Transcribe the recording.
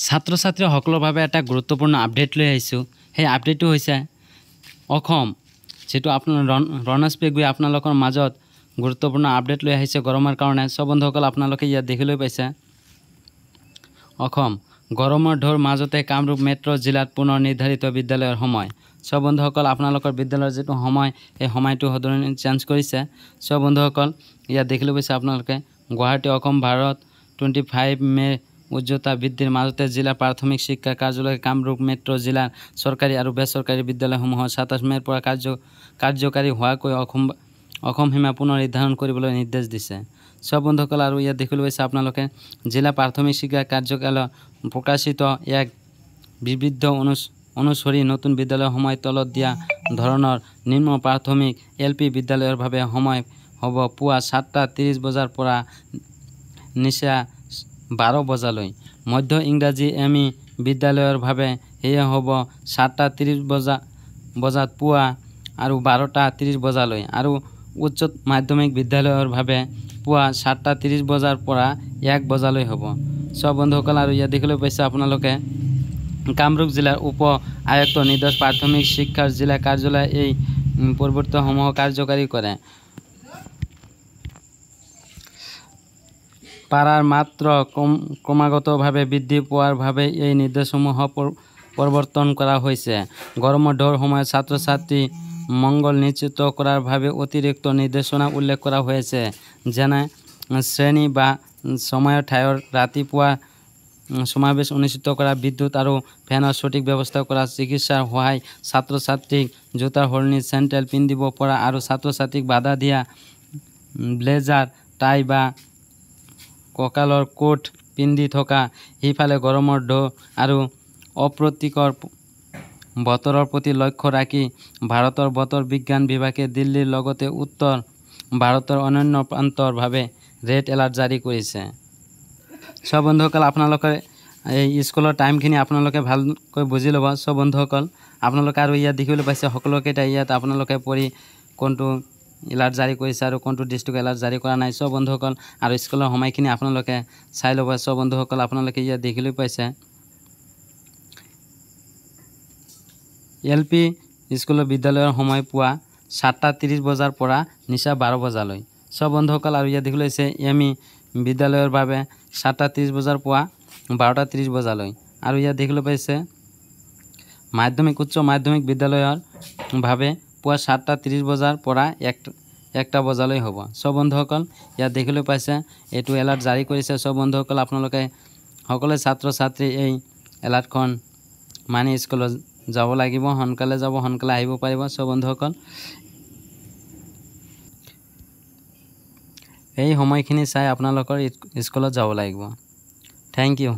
ছাত্ৰ ছাত্ৰীসকলৰ বাবে এটা গুৰুত্বপূৰ্ণ আপডেট লৈ আহিছোঁ। সেই আপডেটটো হৈছে অসম, যেটো আপোনাৰ ৰণাজ পেগুৱে আপোনালোকৰ মাজত গুৰুত্বপূৰ্ণ আপডেট লৈ আহিছে গৰমৰ কাৰণে। সব বন্ধুসকল আপোনালোকে ইয়াত দেখিলৈ পাইছে অসম গৰমৰ ঢৌৰ মাজতে কামৰূপ মেট্ৰ' জিলাত পুনৰ নিৰ্ধাৰিত বিদ্যালয়ৰ সময়। সব বন্ধুসকল আপোনালোকৰ বিদ্যালয়ৰ যেটো সময় এই সময়টো সদৰণি চেঞ্জ কৰিছে। সব বন্ধুসকল ইয়াত দেখিলৈ পাইছে আপোনালোকে গুৱাহাটী অসম ভাৰত 25 মে উচ্চতা বৃদ্ধিৰ মাজতে জিলা প্ৰাথমিক শিক্ষা কাৰ্যালয় কামৰূপ মেট্ৰ' জিলাৰ চৰকাৰী আৰু বেচৰকাৰী বিদ্যালয়সমূহৰ 27 মেৰ পৰা কাৰ্যকাৰী হোৱাকৈ অসম সীমা পুনৰ নিৰ্ধাৰণ কৰিবলৈ নিৰ্দেশ দিছে। সব বন্ধুসকল আৰু ইয়াত দেখিবলৈ পাইছে আপোনালোকে জিলা প্ৰাথমিক শিক্ষা কাৰ্যালয়ত প্ৰকাশিত এক বিবৃতি অনুসৰি নতুন বিদ্যালয়ৰ সময় তলত দিয়া ধৰণৰ নিম্ন প্ৰাথমিক LP বিদ্যালয়ৰ বাবে সময় হ'ব পুৱা 7:30 বজাৰ পৰা নিশা 12 বজালৈ। মধ্য ইংৰাজী ME বিদ্যালয়ৰ বাবে এয়া হ'ব 7:30 বজাত পুৱা আৰু 12:30 বজালৈ আৰু উচ্চ মাধ্যমিক বিদ্যালয়ৰ বাবে পুৱা 7:30 বজাৰ পৰা 1 বজালৈ হ'ব। সব বন্ধুসকল আৰু ইয়াত দেখিবলৈ পাইছে আপোনালোকে কামৰূপ জিলাৰ উপ আয়ুক্ত নিৰ্দেশ প্ৰাথমিক শিক্ষাৰ জিলা কাৰ্যালয়ে এই পৰিৱৰ্তনসমূহ কাৰ্যকাৰী কৰে। পাৰাৰ মাত্ৰ ক্ৰমাগতভাৱে বৃদ্ধি পোৱাৰ বাবে এই নিৰ্দেশসমূহ প্ৰৱৰ্তন কৰা হৈছে। গৰমৰ ঢৌৰ সময়ত ছাত্ৰ ছাত্ৰী মংগল নিশ্চিত কৰাৰ বাবে অতিৰিক্ত নিৰ্দেশনা উল্লেখ কৰা হৈছে, যেনে শ্ৰেণী বা সময়ৰ ঠাইৰ ৰাতিপুৱা সমাৱেশ অনুষ্ঠিত কৰা, বিদ্যুৎ আৰু ফেনৰ সঠিক ব্যৱস্থা কৰা, চিকিৎসাৰ সহায়, ছাত্ৰ ছাত্ৰীক জোতাৰ সলনি চেণ্ডেল পিন্ধিব পৰা আৰু ছাত্ৰ ছাত্ৰীক বাধা দিয়া ব্লেজাৰ টাই বা কঁকালৰ কোট পিন্ধি থকা। সিফালে গৰমৰ ঢৌ আৰু অপ্ৰীতিকৰ বতৰৰ প্ৰতি লক্ষ্য ৰাখি ভাৰতৰ বতৰ বিজ্ঞান বিভাগে দিল্লীৰ লগতে উত্তৰ ভাৰতৰ অন্যান্য প্ৰান্তৰ বাবে ৰেড এলাৰ্ট জাৰি কৰিছে। সব বন্ধুসকল আপোনালোকে এই স্কুলৰ টাইমখিনি আপোনালোকে ভালকৈ বুজি ল'ব। সব বন্ধুসকল আপোনালোকে আৰু ইয়াত দেখিবলৈ পাইছে সকলোকেইটা ইয়াত আপোনালোকে পঢ়ি কোনটো এলাৰ্ট জাৰি কৰিছে আৰু কোনটো ডিষ্ট্ৰিক্ট এলাৰ্ট জাৰি কৰা নাই। সব বন্ধুসকল আৰু স্কুলৰ সময়খিনি আপোনালোকে চাই ল'ব। সব বন্ধুসকল আপোনালোকে ইয়াত দেখিলৈ পাইছে LP স্কুলৰ বিদ্যালয়ৰ সময় পুৱা 7:30 বজাৰ পৰা নিশা 12 বজালৈ। সব বন্ধুসকল আৰু ইয়াত দেখিলৈ পাইছে ME বিদ্যালয়ৰ বাবে 7:30 বজাৰ পৰা 12:30 বজালৈ আৰু ইয়াত দেখিলৈ পাইছে মাধ্যমিক উচ্চ মাধ্যমিক বিদ্যালয়ৰ বাবে পুৱা 7:30 বজাৰ পৰা 1টা বজালৈ হ'ব। সব বন্ধুসকল ইয়াত দেখিলৈ পাইছে এইটো এলাৰ্ট জাৰি কৰিছে। সব বন্ধুসকল আপোনালোকে সকলো ছাত্ৰ ছাত্ৰী এই এলাৰ্টখন মানি স্কুলত যাব লাগিব, সোনকালে যাব, সোনকালে আহিব পাৰিব। সব বন্ধুসকল এই সময়খিনি চাই আপোনালোকৰ স্কুলত যাব লাগিব। Thank U.